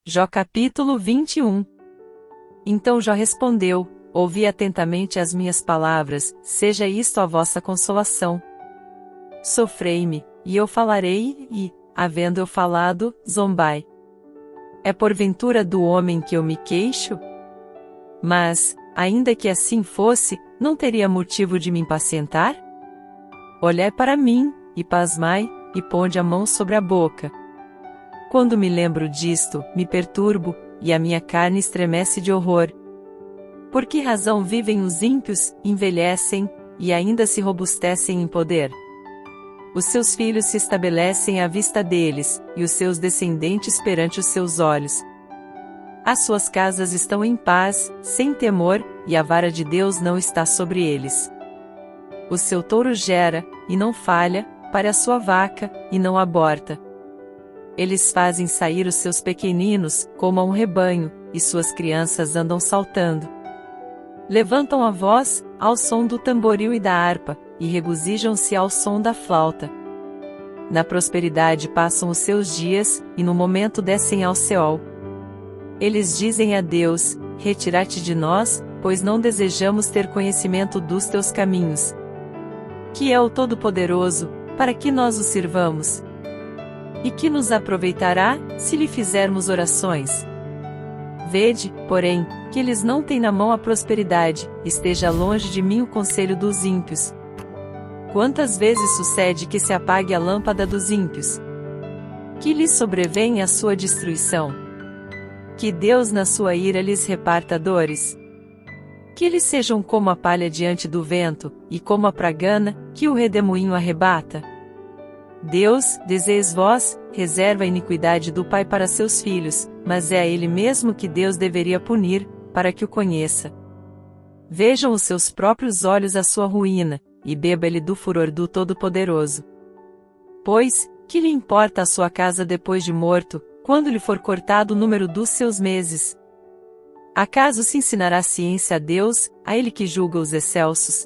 Jó capítulo 21. Então Jó respondeu: ouvi atentamente as minhas palavras, seja isto a vossa consolação. Sofrei-me, e eu falarei, e, havendo eu falado, zombai. É porventura do homem que eu me queixo? Mas, ainda que assim fosse, não teria motivo de me impacientar? Olhai para mim, e pasmai, e ponde a mão sobre a boca. Quando me lembro disto, me perturbo, e a minha carne estremece de horror. Por que razão vivem os ímpios, envelhecem, e ainda se robustecem em poder? Os seus filhos se estabelecem à vista deles, e os seus descendentes perante os seus olhos. As suas casas estão em paz, sem temor, e a vara de Deus não está sobre eles. O seu touro gera, e não falha, para a sua vaca, e não aborta. Eles fazem sair os seus pequeninos, como a um rebanho, e suas crianças andam saltando. Levantam a voz, ao som do tamboril e da harpa, e regozijam-se ao som da flauta. Na prosperidade passam os seus dias, e no momento descem ao Seol. Eles dizem a Deus: retira-te de nós, pois não desejamos ter conhecimento dos teus caminhos. Que é o Todo-Poderoso, para que nós o sirvamos? E que nos aproveitará, se lhe fizermos orações? Vede, porém, que eles não têm na mão a prosperidade, esteja longe de mim o conselho dos ímpios. Quantas vezes sucede que se apague a lâmpada dos ímpios? Que lhes sobrevém a sua destruição? Que Deus na sua ira lhes reparta dores? Que eles sejam como a palha diante do vento, e como a pragana, que o redemoinho arrebata? Deus, deseis vós, reserva a iniquidade do pai para seus filhos, mas é a ele mesmo que Deus deveria punir, para que o conheça. Vejam os seus próprios olhos a sua ruína, e beba-lhe do furor do Todo-Poderoso. Pois, que lhe importa a sua casa depois de morto, quando lhe for cortado o número dos seus meses? Acaso se ensinará ciência a Deus, a ele que julga os excelsos?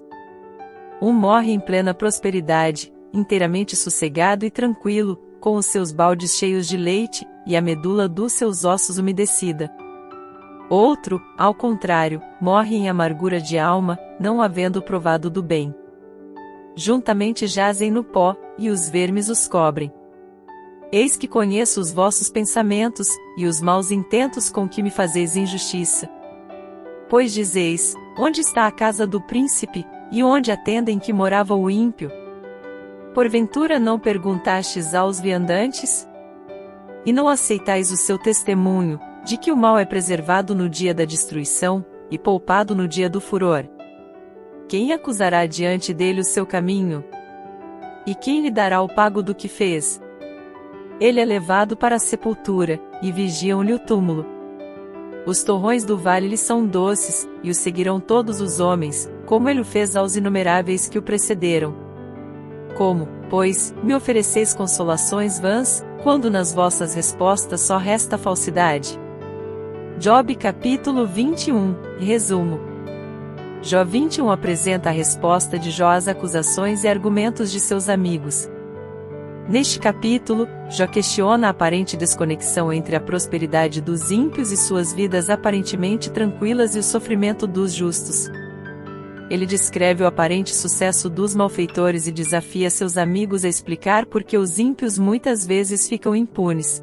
Um morre em plena prosperidade, inteiramente sossegado e tranquilo, com os seus baldes cheios de leite, e a medula dos seus ossos umedecida. Outro, ao contrário, morre em amargura de alma, não havendo provado do bem. Juntamente jazem no pó, e os vermes os cobrem. Eis que conheço os vossos pensamentos, e os maus intentos com que me fazeis injustiça. Pois dizeis: onde está a casa do príncipe, e onde a tenda em que morava o ímpio? Porventura não perguntastes aos viandantes? E não aceitais o seu testemunho, de que o mal é preservado no dia da destruição, e poupado no dia do furor? Quem acusará diante dele o seu caminho? E quem lhe dará o pago do que fez? Ele é levado para a sepultura, e vigiam-lhe o túmulo. Os torrões do vale lhe são doces, e o seguirão todos os homens, como ele o fez aos inumeráveis que o precederam. Como, pois, me ofereceis consolações vãs, quando nas vossas respostas só resta falsidade? Job capítulo 21, resumo. Jó 21 apresenta a resposta de Jó às acusações e argumentos de seus amigos. Neste capítulo, Jó questiona a aparente desconexão entre a prosperidade dos ímpios e suas vidas aparentemente tranquilas e o sofrimento dos justos. Ele descreve o aparente sucesso dos malfeitores e desafia seus amigos a explicar por que os ímpios muitas vezes ficam impunes.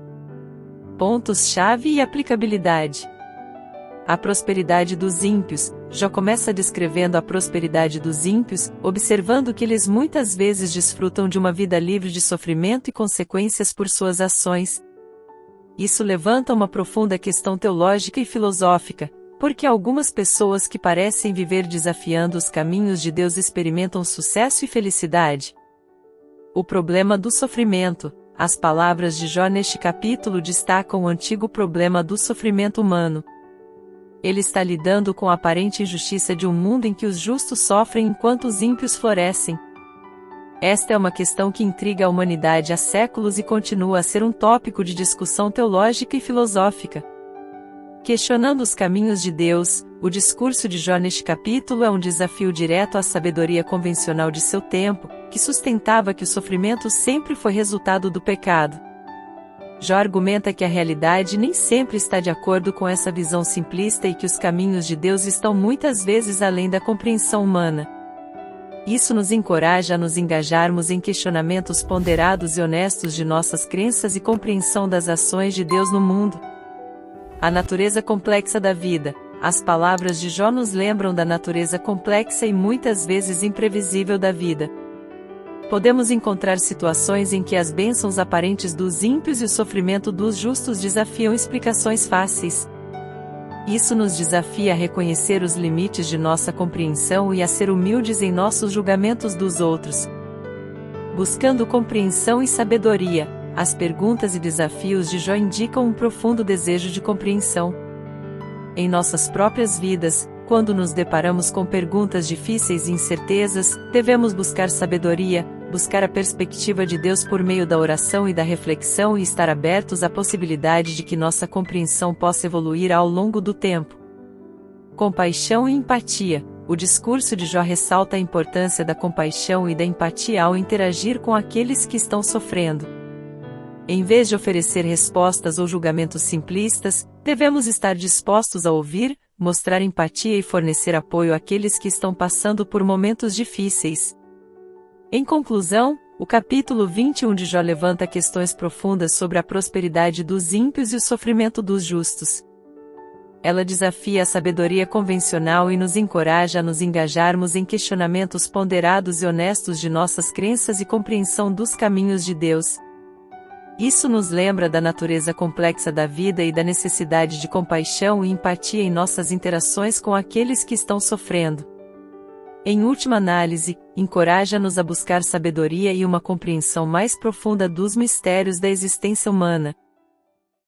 Pontos-chave e aplicabilidade. A prosperidade dos ímpios. Jó começa descrevendo a prosperidade dos ímpios, observando que eles muitas vezes desfrutam de uma vida livre de sofrimento e consequências por suas ações. Isso levanta uma profunda questão teológica e filosófica, porque algumas pessoas que parecem viver desafiando os caminhos de Deus experimentam sucesso e felicidade. O problema do sofrimento. As palavras de Jó neste capítulo destacam o antigo problema do sofrimento humano. Ele está lidando com a aparente injustiça de um mundo em que os justos sofrem enquanto os ímpios florescem. Esta é uma questão que intriga a humanidade há séculos e continua a ser um tópico de discussão teológica e filosófica. Questionando os caminhos de Deus, o discurso de Jó neste capítulo é um desafio direto à sabedoria convencional de seu tempo, que sustentava que o sofrimento sempre foi resultado do pecado. Jó argumenta que a realidade nem sempre está de acordo com essa visão simplista e que os caminhos de Deus estão muitas vezes além da compreensão humana. Isso nos encoraja a nos engajarmos em questionamentos ponderados e honestos de nossas crenças e compreensão das ações de Deus no mundo. A natureza complexa da vida. As palavras de Jó nos lembram da natureza complexa e muitas vezes imprevisível da vida. Podemos encontrar situações em que as bênçãos aparentes dos ímpios e o sofrimento dos justos desafiam explicações fáceis. Isso nos desafia a reconhecer os limites de nossa compreensão e a ser humildes em nossos julgamentos dos outros. Buscando compreensão e sabedoria, as perguntas e desafios de Jó indicam um profundo desejo de compreensão. Em nossas próprias vidas, quando nos deparamos com perguntas difíceis e incertezas, devemos buscar sabedoria, buscar a perspectiva de Deus por meio da oração e da reflexão e estar abertos à possibilidade de que nossa compreensão possa evoluir ao longo do tempo. Compaixão e empatia. O discurso de Jó ressalta a importância da compaixão e da empatia ao interagir com aqueles que estão sofrendo. Em vez de oferecer respostas ou julgamentos simplistas, devemos estar dispostos a ouvir, mostrar empatia e fornecer apoio àqueles que estão passando por momentos difíceis. Em conclusão, o capítulo 21 de Jó levanta questões profundas sobre a prosperidade dos ímpios e o sofrimento dos justos. Ela desafia a sabedoria convencional e nos encoraja a nos engajarmos em questionamentos ponderados e honestos de nossas crenças e compreensão dos caminhos de Deus. Isso nos lembra da natureza complexa da vida e da necessidade de compaixão e empatia em nossas interações com aqueles que estão sofrendo. Em última análise, encoraja-nos a buscar sabedoria e uma compreensão mais profunda dos mistérios da existência humana.